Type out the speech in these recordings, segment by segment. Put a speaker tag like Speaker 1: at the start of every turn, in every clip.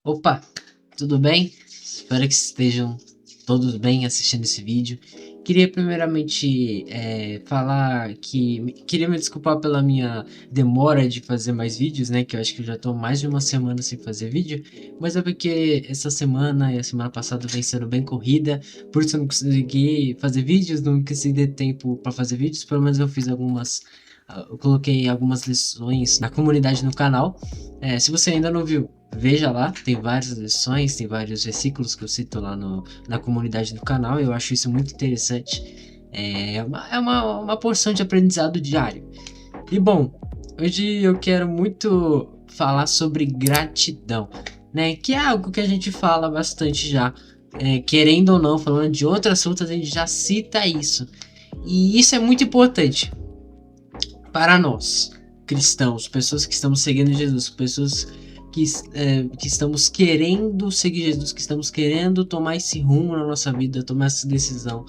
Speaker 1: Opa, tudo bem? Espero que estejam todos bem assistindo esse vídeo. Queria primeiramente falar que queria me desculpar pela minha demora de fazer mais vídeos, né? Que eu acho que eu já estou mais de uma semana sem fazer vídeo, mas é porque essa semana e a semana passada vem sendo bem corrida, por isso eu não consegui fazer vídeos, não consegui ter tempo para fazer vídeos. Pelo menos eu fiz eu coloquei algumas lições na comunidade no canal. Se você ainda não viu, veja lá, tem várias lições, tem vários versículos que eu cito lá na comunidade do canal. Eu acho isso muito interessante. É uma porção de aprendizado diário. E bom, hoje eu quero muito falar sobre gratidão, né? Que é algo que a gente fala bastante já. Querendo ou não, falando de outros assuntos, a gente já cita isso. E isso é muito importante para nós, cristãos, pessoas que estamos seguindo Jesus, pessoas que estamos querendo seguir Jesus, que estamos querendo tomar esse rumo na nossa vida, tomar essa decisão.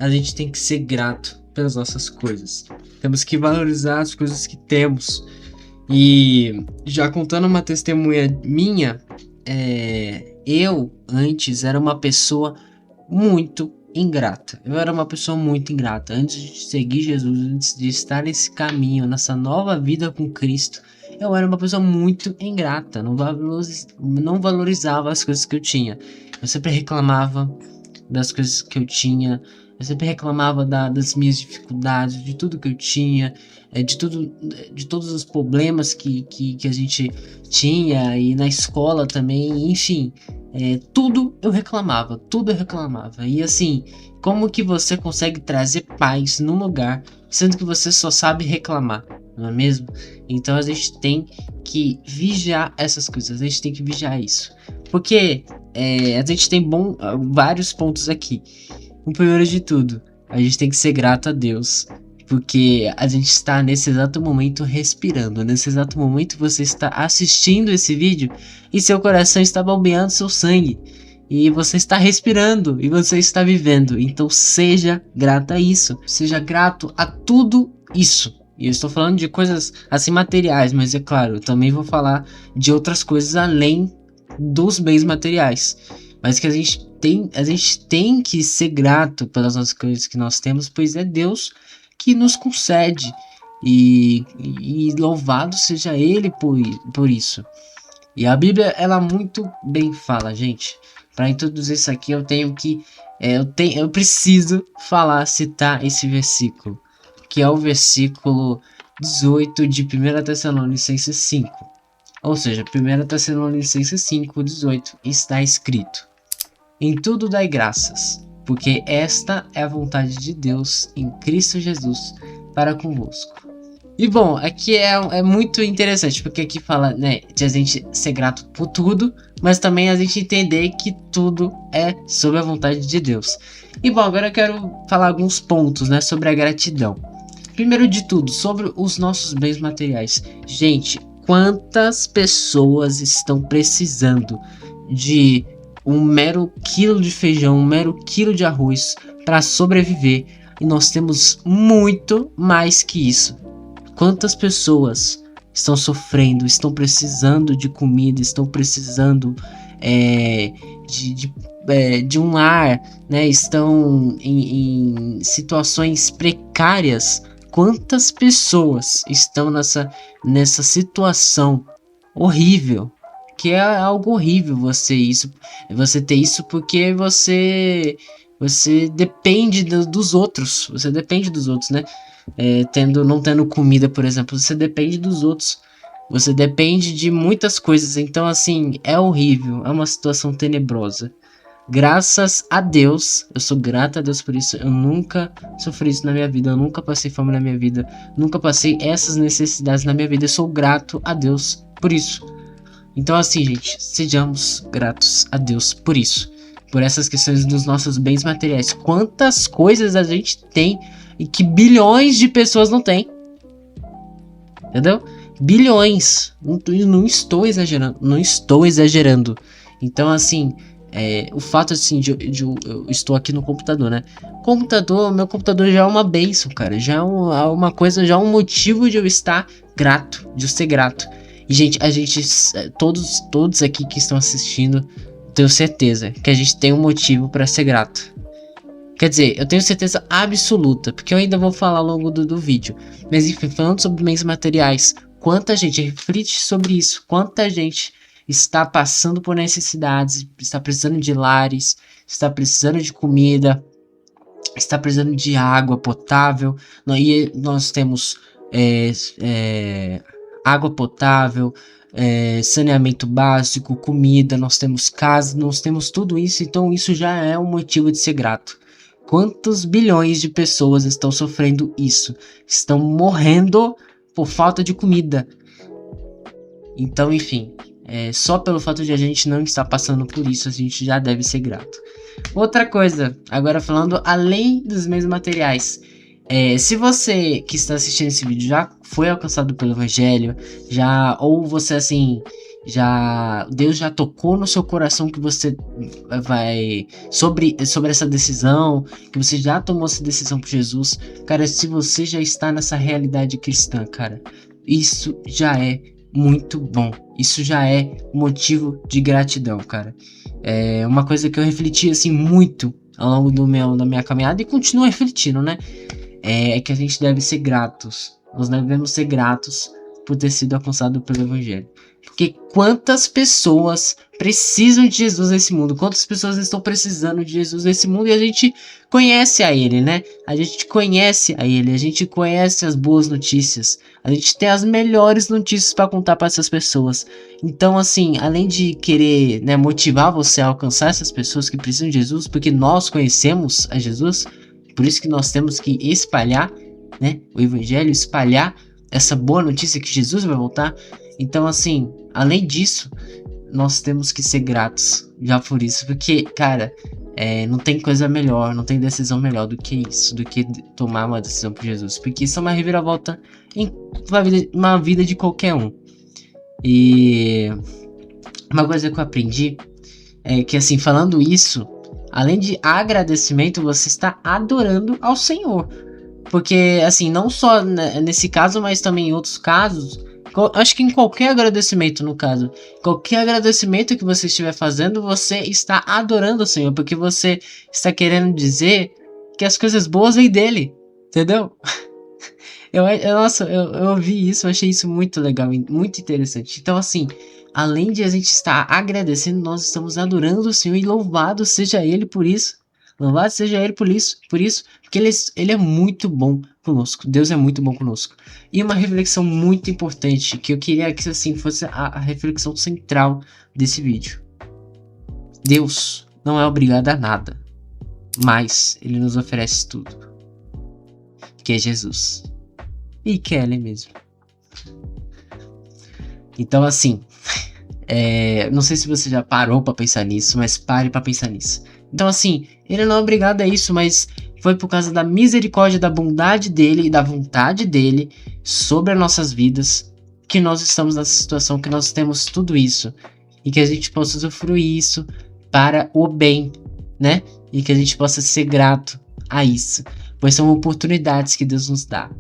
Speaker 1: A gente tem que ser grato pelas nossas coisas. Temos que valorizar as coisas que temos. E já contando uma testemunha minha, eu antes era uma pessoa muito ingrata. Eu era uma pessoa muito ingrata. Antes de seguir Jesus, antes de estar nesse caminho, nessa nova vida com Cristo, eu era uma pessoa muito ingrata. Não valorizava as coisas que eu tinha. Eu sempre reclamava das coisas que eu tinha. Eu sempre reclamava das minhas dificuldades, de tudo que eu tinha, de todos os problemas que a gente tinha, e na escola também, enfim. Tudo eu reclamava. E assim, como que você consegue trazer paz num lugar, sendo que você só sabe reclamar, não é mesmo? Então a gente tem que vigiar essas coisas, a gente tem que vigiar isso. Porque a gente tem vários pontos aqui. O primeiro de tudo, a gente tem que ser grato a Deus, porque a gente está nesse exato momento respirando. Nesse exato momento você está assistindo esse vídeo e seu coração está bombeando seu sangue. E você está respirando e você está vivendo. Então seja grato a isso. Seja grato a tudo isso. E eu estou falando de coisas assim materiais, mas é claro, eu também vou falar de outras coisas além dos bens materiais. Mas que a gente tem que ser grato pelas nossas coisas que nós temos, pois é Deus que nos concede. E louvado seja Ele por isso. E a Bíblia, ela muito bem fala, gente. Para introduzir isso aqui, eu preciso citar esse versículo, que é o versículo 18 de 1 Tessalonicenses 5. Ou seja, 1 Tessalonicenses 5, 18, está escrito: em tudo dai graças, porque esta é a vontade de Deus em Cristo Jesus para convosco. E bom, aqui é muito interessante, porque aqui fala, né, de a gente ser grato por tudo, mas também a gente entender que tudo é sob a vontade de Deus. E bom, agora eu quero falar alguns pontos, né, sobre a gratidão. Primeiro de tudo, sobre os nossos bens materiais. Gente, quantas pessoas estão precisando de um mero quilo de feijão, um mero quilo de arroz para sobreviver, e nós temos muito mais que isso. Quantas pessoas estão sofrendo, estão precisando de comida, estão precisando de um lar, né? Estão em situações precárias. Quantas pessoas estão nessa situação horrível? Que é algo horrível você ter isso, porque você depende dos outros. Você depende dos outros, né? Não tendo comida, por exemplo, você depende dos outros. Você depende de muitas coisas. Então, assim, é horrível. É uma situação tenebrosa. Graças a Deus, eu sou grato a Deus por isso. Eu nunca sofri isso na minha vida. Eu nunca passei fome na minha vida. Nunca passei essas necessidades na minha vida. Eu sou grato a Deus por isso. Então, assim, gente, sejamos gratos a Deus por isso. Por essas questões dos nossos bens materiais. Quantas coisas a gente tem e que bilhões de pessoas não têm. Entendeu? Bilhões. Não estou exagerando. Então, assim, o fato assim eu estou aqui no computador, né? Meu computador já é uma bênção, cara. Já é uma coisa, já é um motivo de eu estar grato, de eu ser grato. E, gente, todos aqui que estão assistindo, tenho certeza que a gente tem um motivo para ser grato. Quer dizer, eu tenho certeza absoluta, porque eu ainda vou falar ao longo do vídeo. Mas enfim, falando sobre bens materiais, quanta gente reflete sobre isso, quanta gente está passando por necessidades, está precisando de lares, está precisando de comida, está precisando de água potável. E nós temos água potável, saneamento básico, comida, nós temos casa, nós temos tudo isso, então isso já é um motivo de ser grato. Quantos bilhões de pessoas estão sofrendo isso? Estão morrendo por falta de comida. Então, enfim, só pelo fato de a gente não estar passando por isso, a gente já deve ser grato. Outra coisa, agora falando além dos meios materiais. Se você que está assistindo esse vídeo já foi alcançado pelo Evangelho, ou você assim, Deus já tocou no seu coração que você vai sobre essa decisão, que você já tomou essa decisão por Jesus, cara, se você já está nessa realidade cristã, cara, isso já é muito bom, isso já é motivo de gratidão, cara. É uma coisa que eu refleti assim muito ao longo da minha caminhada e continuo refletindo, né? É que a gente deve ser gratos. Nós devemos ser gratos por ter sido alcançado pelo Evangelho. Porque quantas pessoas precisam de Jesus nesse mundo? Quantas pessoas estão precisando de Jesus nesse mundo? E a gente conhece a Ele, né? A gente conhece a Ele. A gente conhece as boas notícias. A gente tem as melhores notícias para contar para essas pessoas. Então, assim, além de querer, né, motivar você a alcançar essas pessoas que precisam de Jesus, porque nós conhecemos a Jesus, por isso que nós temos que espalhar, né, o Evangelho, espalhar essa boa notícia que Jesus vai voltar. Então, assim, além disso, nós temos que ser gratos já por isso. Porque, cara, não tem coisa melhor, não tem decisão melhor do que isso, do que tomar uma decisão por Jesus. Porque isso é uma reviravolta em uma vida de qualquer um. E uma coisa que eu aprendi é que, assim, falando isso, além de agradecimento, você está adorando ao Senhor. Porque, assim, não só nesse caso, mas também em outros casos, acho que em qualquer agradecimento, no caso, qualquer agradecimento que você estiver fazendo, você está adorando o Senhor, porque você está querendo dizer que as coisas boas vêm dele, entendeu? Nossa, eu ouvi isso, eu achei isso muito legal, muito interessante. Então, assim, além de a gente estar agradecendo, nós estamos adorando o Senhor e louvado seja Ele por isso. Louvado seja Ele por isso, porque ele é muito bom conosco. Deus é muito bom conosco. E uma reflexão muito importante, que eu queria que assim fosse a reflexão central desse vídeo. Deus não é obrigado a nada, mas Ele nos oferece tudo, que é Jesus. E que é Ele mesmo. Então, assim, não sei se você já parou pra pensar nisso, mas pare pra pensar nisso. Então, assim, Ele não é obrigado a isso, mas foi por causa da misericórdia, da bondade dele e da vontade dele sobre as nossas vidas que nós estamos nessa situação, que nós temos tudo isso. E que a gente possa usufruir isso para o bem, né? E que a gente possa ser grato a isso, pois são oportunidades que Deus nos dá.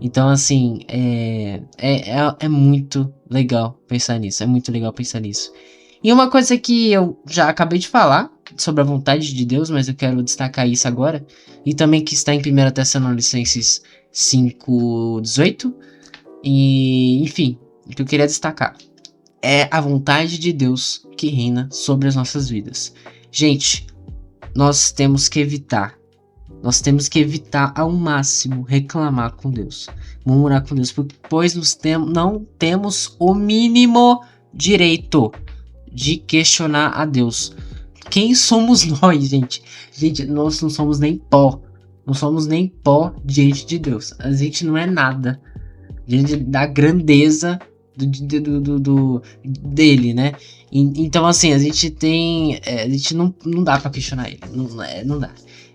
Speaker 1: Então, assim, é muito legal pensar nisso, é muito legal pensar nisso. E uma coisa que eu já acabei de falar sobre a vontade de Deus, mas eu quero destacar isso agora, e também que está em 1 Tessalonicenses 5:18, e enfim, o que eu queria destacar é a vontade de Deus que reina sobre as nossas vidas. Gente, nós temos que evitar ao máximo reclamar com Deus, murmurar com Deus, pois não temos o mínimo direito de questionar a Deus. Quem somos nós, gente? Gente, nós não somos nem pó. Não somos nem pó diante de Deus. A gente não é nada diante da grandeza dele, né? Então, assim, a gente não dá pra questionar ele. Não dá.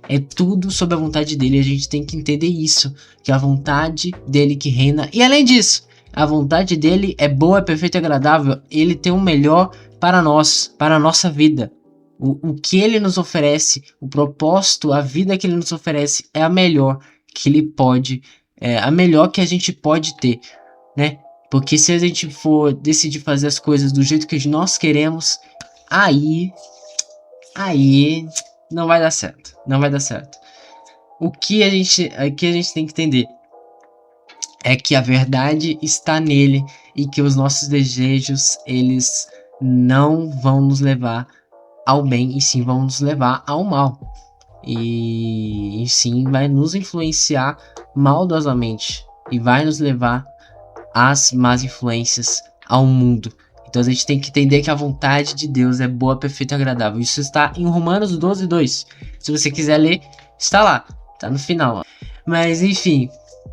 Speaker 1: É tudo sob a vontade dele. A gente tem que entender isso, que é a vontade dele que reina. E além disso, a vontade dele é boa, é perfeita e agradável. Ele tem o melhor para nós, para a nossa vida. O que ele nos oferece, o propósito, a vida que ele nos oferece é a melhor que ele pode, a melhor que a gente pode ter, né? Porque se a gente for decidir fazer as coisas do jeito que nós queremos, aí não vai dar certo. Não vai dar certo. O que a gente tem que entender é que a verdade está nele e que os nossos desejos, eles não vão nos levar ao bem e sim vão nos levar ao mal. E sim vai nos influenciar maldosamente e vai nos levar às más influências, ao mundo. Então a gente tem que entender que a vontade de Deus é boa, perfeita e agradável. Isso está em Romanos 12:2. Se você quiser ler, está lá, tá no final. Mas enfim,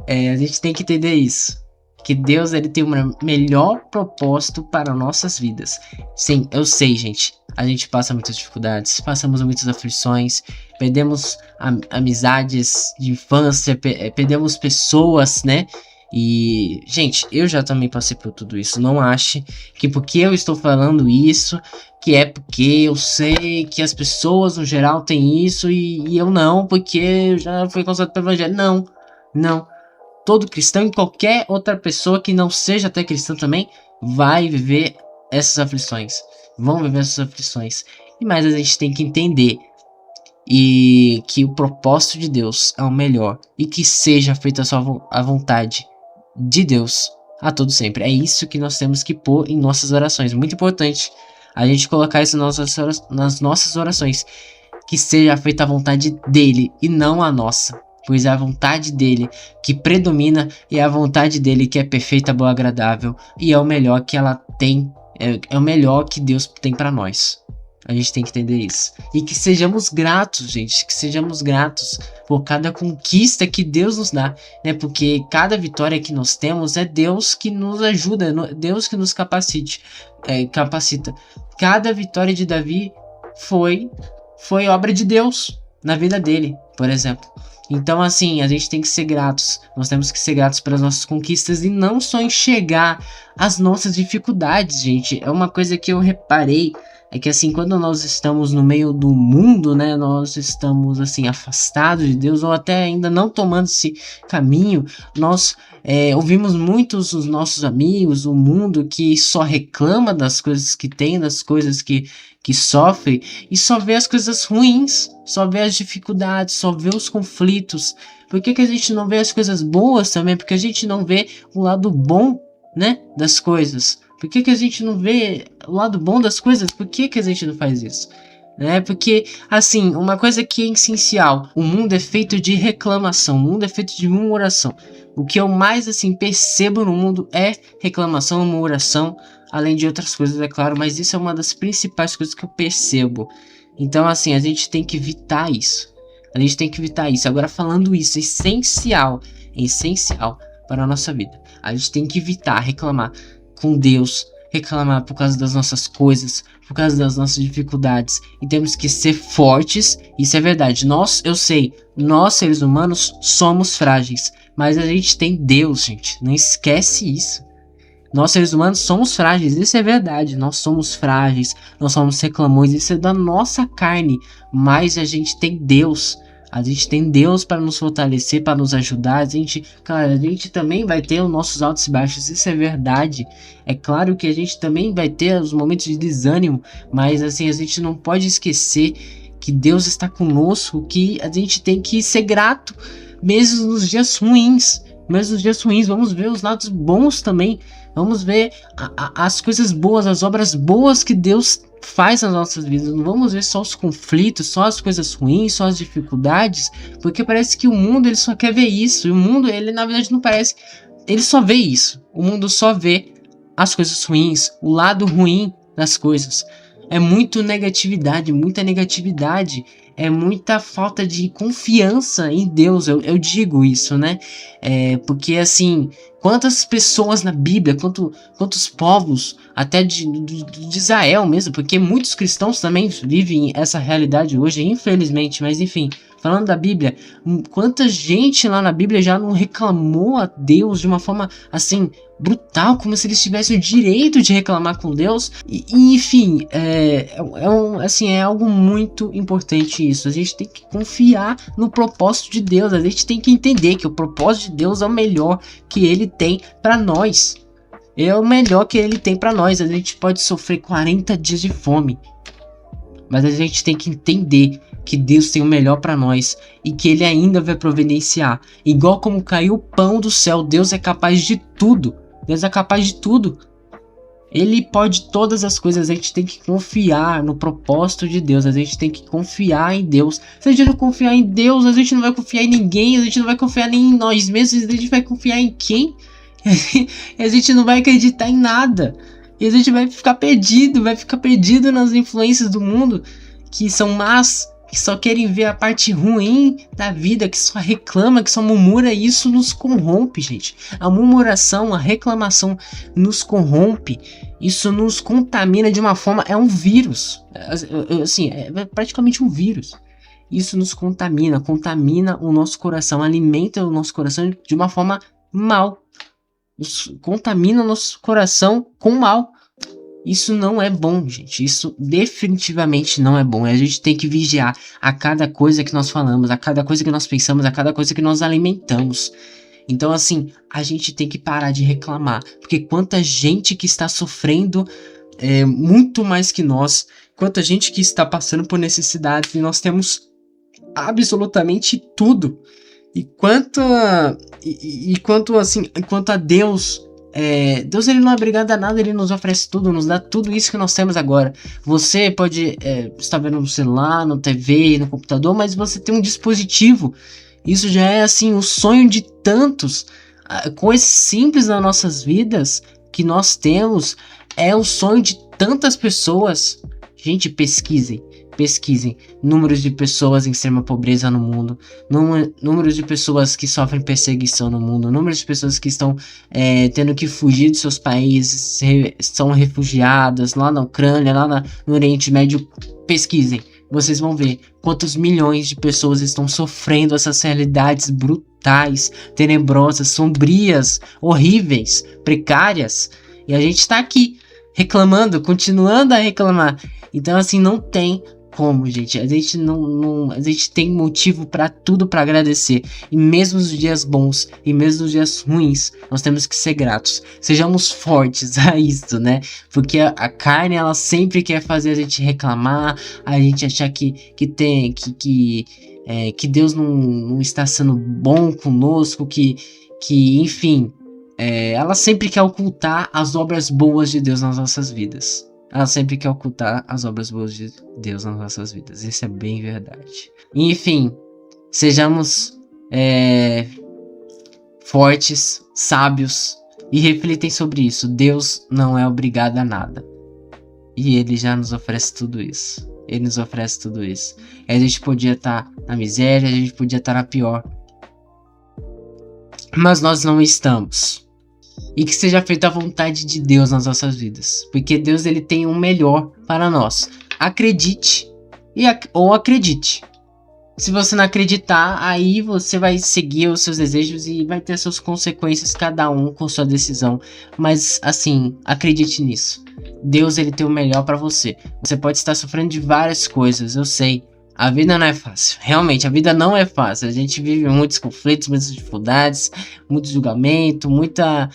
Speaker 1: a gente tem que entender isso, que Deus, ele tem um melhor propósito para nossas vidas. Sim, eu sei, gente, a gente passa muitas dificuldades, passamos muitas aflições, perdemos amizades de infância, perdemos pessoas, né? E, gente, eu já também passei por tudo isso. Não ache que porque eu estou falando isso, que é porque eu sei que as pessoas no geral têm isso e eu não, porque eu já fui consultado pelo evangelho. Não, não. Todo cristão e qualquer outra pessoa que não seja até cristão também vai viver essas aflições. Vão viver essas aflições. E mais a gente tem que entender e que o propósito de Deus é o melhor e que seja feita a vontade de Deus a todo sempre. É isso que nós temos que pôr em nossas orações. Muito importante a gente colocar isso nas nossas orações. Que seja feita a vontade dele e não a nossa. Pois é a vontade dele que predomina e é a vontade dele que é perfeita, boa, agradável e é o melhor que ela tem, é o melhor que Deus tem para nós. A gente tem que entender isso. E que sejamos gratos, gente. Que sejamos gratos por cada conquista que Deus nos dá, né? Porque cada vitória que nós temos é Deus que nos ajuda, Deus que nos capacita. Cada vitória de Davi foi obra de Deus na vida dele, por exemplo. Então, assim, a gente tem que ser gratos. Nós temos que ser gratos pelas nossas conquistas e não só enxergar as nossas dificuldades, gente. É uma coisa que eu reparei. É que assim, quando nós estamos no meio do mundo, né, nós estamos assim, afastados de Deus, ou até ainda não tomando esse caminho, nós ouvimos muitos dos nossos amigos, o mundo que só reclama das coisas que tem, das coisas que sofre, e só vê as coisas ruins, só vê as dificuldades, só vê os conflitos. Por que a gente não vê as coisas boas também? Porque a gente não vê o lado bom, né, das coisas. Por que a gente não vê o lado bom das coisas? Por que a gente não faz isso? Porque, assim, uma coisa que é essencial, o mundo é feito de reclamação, o mundo é feito de murmuração. O que eu mais, assim, percebo no mundo é reclamação, murmuração, além de outras coisas, é claro, mas isso é uma das principais coisas que eu percebo. Então, assim, a gente tem que evitar isso. A gente tem que evitar isso. Agora, falando isso, é essencial para a nossa vida. A gente tem que evitar reclamar com Deus, reclamar por causa das nossas coisas, por causa das nossas dificuldades, e temos que ser fortes. Isso é verdade, eu sei, nós seres humanos somos frágeis, mas a gente tem Deus, gente, não esquece isso. Nós seres humanos somos frágeis, isso é verdade, nós somos frágeis, nós somos reclamões, isso é da nossa carne, mas a gente tem Deus. A gente tem Deus para nos fortalecer, para nos ajudar. A gente também vai ter os nossos altos e baixos, isso é verdade. É claro que a gente também vai ter os momentos de desânimo, mas assim, a gente não pode esquecer que Deus está conosco, que a gente tem que ser grato, mesmo nos dias ruins. Vamos ver os lados bons também. Vamos ver as coisas boas, as obras boas que Deus faz nas nossas vidas. Não vamos ver só os conflitos, só as coisas ruins, só as dificuldades, porque parece que o mundo ele só quer ver isso. E o mundo, ele na verdade não parece, ele só vê isso. O mundo só vê as coisas ruins, o lado ruim das coisas. É muita negatividade, é muita falta de confiança em Deus, eu digo isso, né? Porque assim, quantas pessoas na Bíblia, quantos povos, até de Israel mesmo, porque muitos cristãos também vivem essa realidade hoje, infelizmente, mas enfim, falando da Bíblia, quanta gente lá na Bíblia já não reclamou a Deus de uma forma assim brutal, como se eles tivessem o direito de reclamar com Deus. Enfim, é algo muito importante isso. A gente tem que confiar no propósito de Deus. A gente tem que entender que o propósito de Deus é o melhor que Ele tem para nós. É o melhor que ele tem pra nós. A gente pode sofrer 40 dias de fome, mas a gente tem que entender que Deus tem o melhor pra nós e que ele ainda vai providenciar. Igual como caiu o pão do céu, Deus é capaz de tudo. Deus é capaz de tudo. Ele pode todas as coisas. A gente tem que confiar no propósito de Deus. A gente tem que confiar em Deus. Se a gente não confiar em Deus, a gente não vai confiar em ninguém. A gente não vai confiar nem em nós mesmos. A gente vai confiar em quem? A gente não vai acreditar em nada. E a gente vai ficar perdido nas influências do mundo que são más, que só querem ver a parte ruim da vida, que só reclama, que só murmura, e isso nos corrompe, gente. A murmuração, a reclamação nos corrompe, isso nos contamina de uma forma, é um vírus, assim, é praticamente um vírus. Isso nos contamina o nosso coração, alimenta o nosso coração de uma forma mal, contamina o nosso coração com mal. Isso não é bom, gente. Isso definitivamente não é bom. A gente tem que vigiar a cada coisa que nós falamos, a cada coisa que nós pensamos, a cada coisa que nós alimentamos. Então, assim, a gente tem que parar de reclamar. Porque quanta gente que está sofrendo muito mais que nós. Quanta gente que está passando por necessidades. E nós temos absolutamente tudo. Enquanto a Deus... Deus, ele não é obrigado a nada, ele nos oferece tudo, nos dá tudo isso que nós temos agora. Você pode estar vendo no celular, no TV, no computador, mas você tem um dispositivo. Isso já é assim o sonho de tantos. Coisas simples nas nossas vidas que nós temos é o sonho de tantas pessoas. Gente, pesquisem números de pessoas em extrema pobreza no mundo, números de pessoas que sofrem perseguição no mundo, números de pessoas que estão tendo que fugir de seus países, são refugiadas lá na Ucrânia, lá no Oriente Médio. Pesquisem, vocês vão ver quantos milhões de pessoas estão sofrendo essas realidades brutais, tenebrosas, sombrias, horríveis, precárias, e a gente está aqui reclamando, continuando a reclamar. Então, assim, não tem como, gente. A gente tem motivo para tudo, para agradecer. E mesmo nos dias bons e mesmo nos dias ruins, nós temos que ser gratos. Sejamos fortes a isso, né? Porque a carne, ela sempre quer fazer a gente reclamar, a gente achar que Deus não está sendo bom conosco, que enfim, ela sempre quer ocultar as obras boas de Deus nas nossas vidas. Ela sempre quer ocultar as obras boas de Deus nas nossas vidas. Isso é bem verdade. Enfim, sejamos fortes, sábios e reflitem sobre isso. Deus não é obrigado a nada. E Ele já nos oferece tudo isso. Ele nos oferece tudo isso. A gente podia estar na miséria, a gente podia estar na pior. Mas nós não estamos. E que seja feita a vontade de Deus nas nossas vidas. Porque Deus, ele tem o melhor para nós. Acredite ou acredite. Se você não acreditar, aí você vai seguir os seus desejos e vai ter suas consequências, cada um com sua decisão. Mas assim, acredite nisso. Deus, ele tem o melhor para você. Você pode estar sofrendo de várias coisas, eu sei. A vida não é fácil. Realmente, a vida não é fácil. A gente vive muitos conflitos, muitas dificuldades, muito julgamento, muita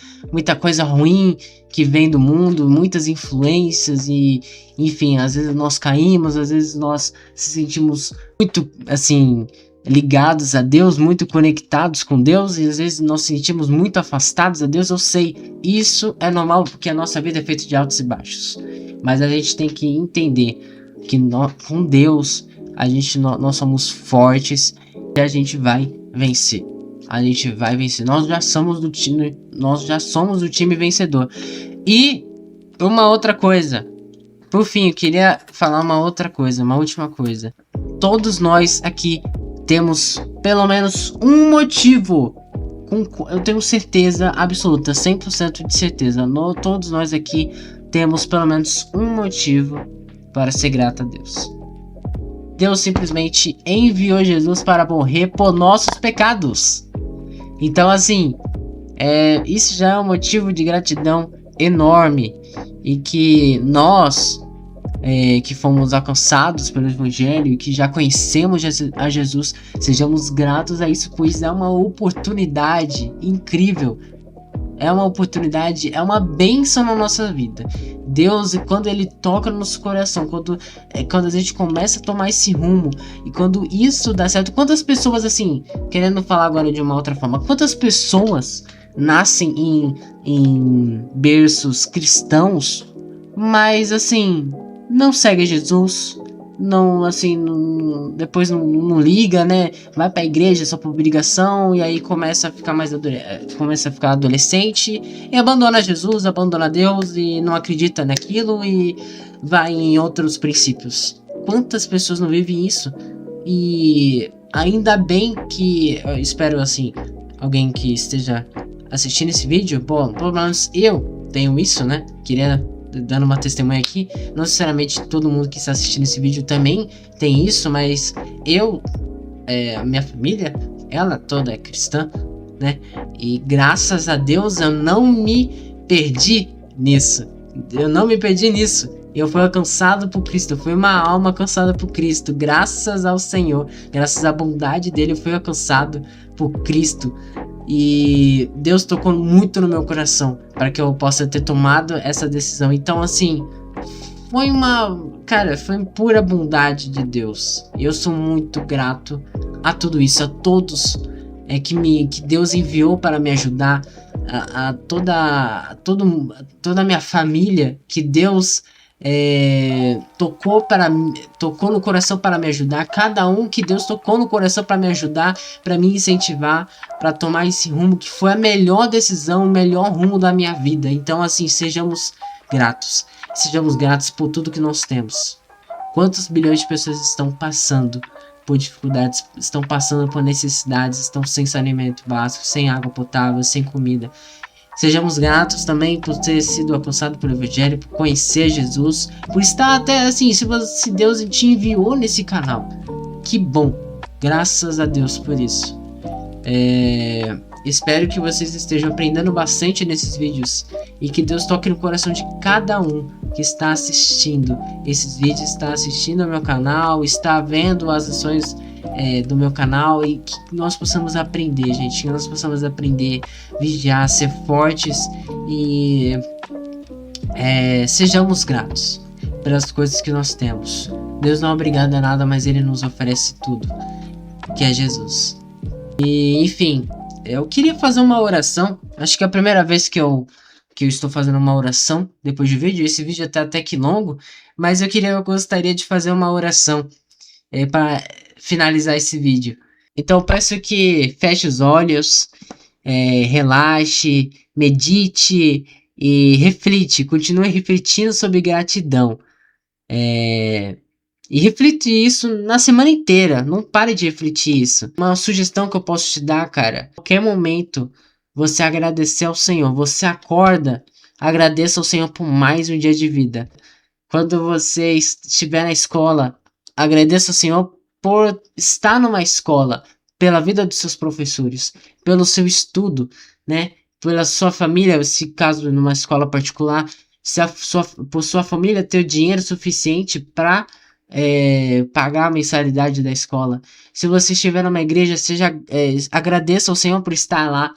Speaker 1: coisa ruim que vem do mundo, muitas influências e, enfim, às vezes nós caímos, às vezes nós se sentimos muito, assim, ligados a Deus, muito conectados com Deus, e às vezes nós sentimos muito afastados a Deus. Eu sei, isso é normal, porque a nossa vida é feita de altos e baixos. Mas a gente tem que entender que com Deus nós somos fortes e a gente vai vencer. A gente vai vencer. Nós já somos do time vencedor. E uma outra coisa. Por fim, eu queria falar uma última coisa. Todos nós aqui temos pelo menos um motivo. Eu tenho certeza absoluta, 100% de certeza. Todos nós aqui temos pelo menos um motivo para ser grato a Deus. Deus simplesmente enviou Jesus para morrer por nossos pecados. Então, assim, isso já é um motivo de gratidão enorme. E que nós, que fomos alcançados pelo Evangelho e que já conhecemos a Jesus, sejamos gratos a isso, pois é uma oportunidade incrível. é uma oportunidade, é uma bênção na nossa vida. Deus, quando Ele toca no nosso coração, quando a gente começa a tomar esse rumo, e quando isso dá certo, quantas pessoas, assim, querendo falar agora de uma outra forma, quantas pessoas nascem em berços cristãos, mas, assim, não seguem Jesus, não, assim, depois não liga, né? Vai pra igreja só por obrigação e aí começa a ficar começa a ficar adolescente e abandona Jesus, abandona Deus e não acredita naquilo e vai em outros princípios. Quantas pessoas não vivem isso? E ainda bem que eu espero, assim, alguém que esteja assistindo esse vídeo, bom, pelo menos eu tenho isso, né? Queria dando uma testemunha aqui, não necessariamente todo mundo que está assistindo esse vídeo também tem isso, mas a minha família, ela toda é cristã, né? E graças a Deus eu não me perdi nisso. Eu não me perdi nisso. Eu fui alcançado por Cristo, eu fui uma alma alcançada por Cristo, graças ao Senhor, graças à bondade dele, eu fui alcançado por Cristo. E Deus tocou muito no meu coração para que eu possa ter tomado essa decisão. Então, assim, foi pura bondade de Deus. Eu sou muito grato a tudo isso, a todos que Deus enviou para me ajudar, a toda a minha família que Deus tocou no coração para me ajudar, cada um que Deus tocou no coração para me ajudar, para me incentivar, para tomar esse rumo que foi a melhor decisão, o melhor rumo da minha vida. Então, assim, sejamos gratos por tudo que nós temos. Quantos bilhões de pessoas estão passando por dificuldades, estão passando por necessidades, estão sem saneamento básico, sem água potável, sem comida. Sejamos gratos também por ter sido alcançado pelo Evangelho, por conhecer Jesus, por estar até assim, se Deus te enviou nesse canal. Que bom, graças a Deus por isso. Espero que vocês estejam aprendendo bastante nesses vídeos e que Deus toque no coração de cada um que está assistindo esses vídeos, está assistindo ao meu canal, está vendo as lições do meu canal e que nós possamos aprender, gente, que nós possamos aprender, vigiar, ser fortes e sejamos gratos pelas coisas que nós temos. Deus não é obrigado a nada, mas Ele nos oferece tudo, que é Jesus. E enfim, eu queria fazer uma oração. Acho que é a primeira vez que eu estou fazendo uma oração depois do vídeo. Esse vídeo até que longo, mas eu gostaria de fazer uma oração para finalizar esse vídeo. Então eu peço que feche os olhos, relaxe, medite e continue refletindo sobre gratidão. E reflete isso na semana inteira. Não pare de refletir isso. Uma sugestão que eu posso te dar, cara. A qualquer momento, você agradecer ao Senhor. Você acorda, agradeça ao Senhor por mais um dia de vida. Quando você estiver na escola, agradeça ao Senhor por estar numa escola. Pela vida dos seus professores. Pelo seu estudo, né? Pela sua família, se caso numa escola particular. Por sua família ter o dinheiro suficiente para pagar a mensalidade da escola. Se você estiver numa igreja, agradeça ao Senhor por estar lá,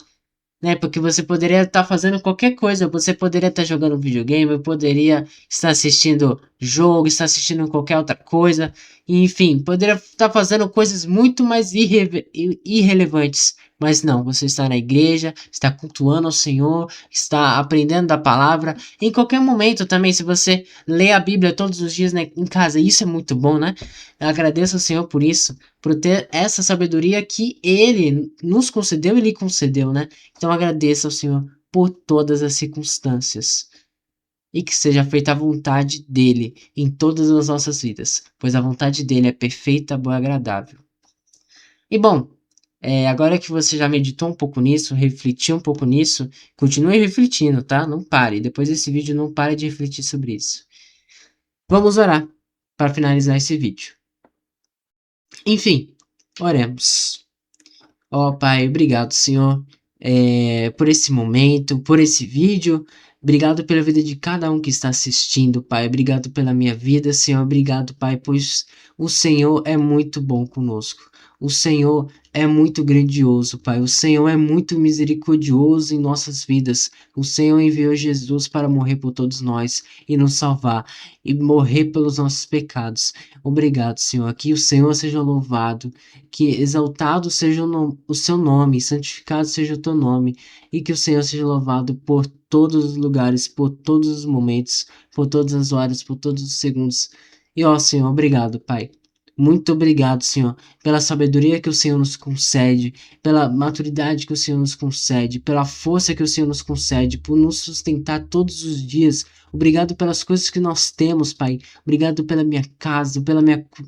Speaker 1: né? Porque você poderia estar fazendo qualquer coisa, você poderia estar jogando videogame, poderia estar assistindo jogo, estar assistindo qualquer outra coisa, enfim, poderia estar fazendo coisas muito mais irrelevantes. Mas não, você está na igreja, está cultuando ao Senhor, está aprendendo da palavra. Em qualquer momento também, se você lê a Bíblia todos os dias, né, em casa, isso é muito bom, né? Eu agradeço ao Senhor por isso, por ter essa sabedoria que Ele nos concedeu e lhe concedeu, né? Então agradeço ao Senhor por todas as circunstâncias. E que seja feita a vontade dEle em todas as nossas vidas, pois a vontade dEle é perfeita, boa e agradável. E bom, agora que você já meditou um pouco nisso, refletiu um pouco nisso, continue refletindo, tá? Não pare. Depois desse vídeo, não pare de refletir sobre isso. Vamos orar para finalizar esse vídeo. Enfim, oremos. Ó Pai, obrigado, Senhor, por esse momento, por esse vídeo. Obrigado pela vida de cada um que está assistindo, Pai. Obrigado pela minha vida, Senhor. Obrigado, Pai, pois o Senhor é muito bom conosco. O Senhor é muito grandioso, Pai. O Senhor é muito misericordioso em nossas vidas. O Senhor enviou Jesus para morrer por todos nós e nos salvar e morrer pelos nossos pecados. Obrigado, Senhor. Que o Senhor seja louvado, que exaltado seja o seu nome, santificado seja o teu nome, e que o Senhor seja louvado por todos os lugares, por todos os momentos, por todas as horas, por todos os segundos. E ó, Senhor, obrigado, Pai. Muito obrigado, Senhor, pela sabedoria que o Senhor nos concede, pela maturidade que o Senhor nos concede, pela força que o Senhor nos concede, por nos sustentar todos os dias. Obrigado pelas coisas que nós temos, Pai. Obrigado pela minha casa,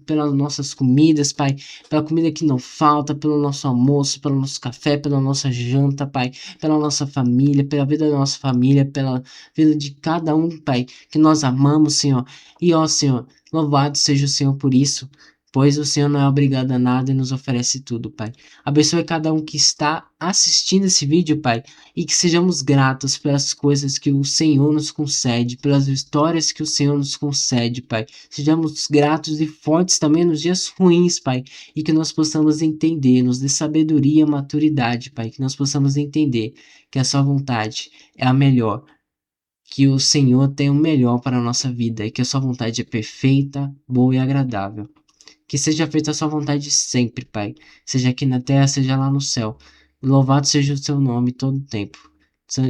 Speaker 1: pelas nossas comidas, Pai. Pela comida que não falta, pelo nosso almoço, pelo nosso café, pela nossa janta, Pai. Pela nossa família, pela vida da nossa família, pela vida de cada um, Pai, que nós amamos, Senhor. E ó, Senhor, louvado seja o Senhor por isso, pois o Senhor não é obrigado a nada e nos oferece tudo, Pai. Abençoe cada um que está assistindo esse vídeo, Pai, e que sejamos gratos pelas coisas que o Senhor nos concede, pelas histórias que o Senhor nos concede, Pai. Sejamos gratos e fortes também nos dias ruins, Pai, e que nós possamos entender, nos dê sabedoria e maturidade, Pai, que nós possamos entender que a sua vontade é a melhor, que o Senhor tem o melhor para a nossa vida e que a sua vontade é perfeita, boa e agradável. Que seja feita a sua vontade sempre, Pai. Seja aqui na terra, seja lá no céu. Louvado seja o seu nome todo o tempo.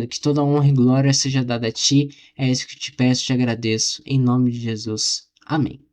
Speaker 1: Que toda honra e glória seja dada a ti. É isso que te peço e te agradeço. Em nome de Jesus. Amém.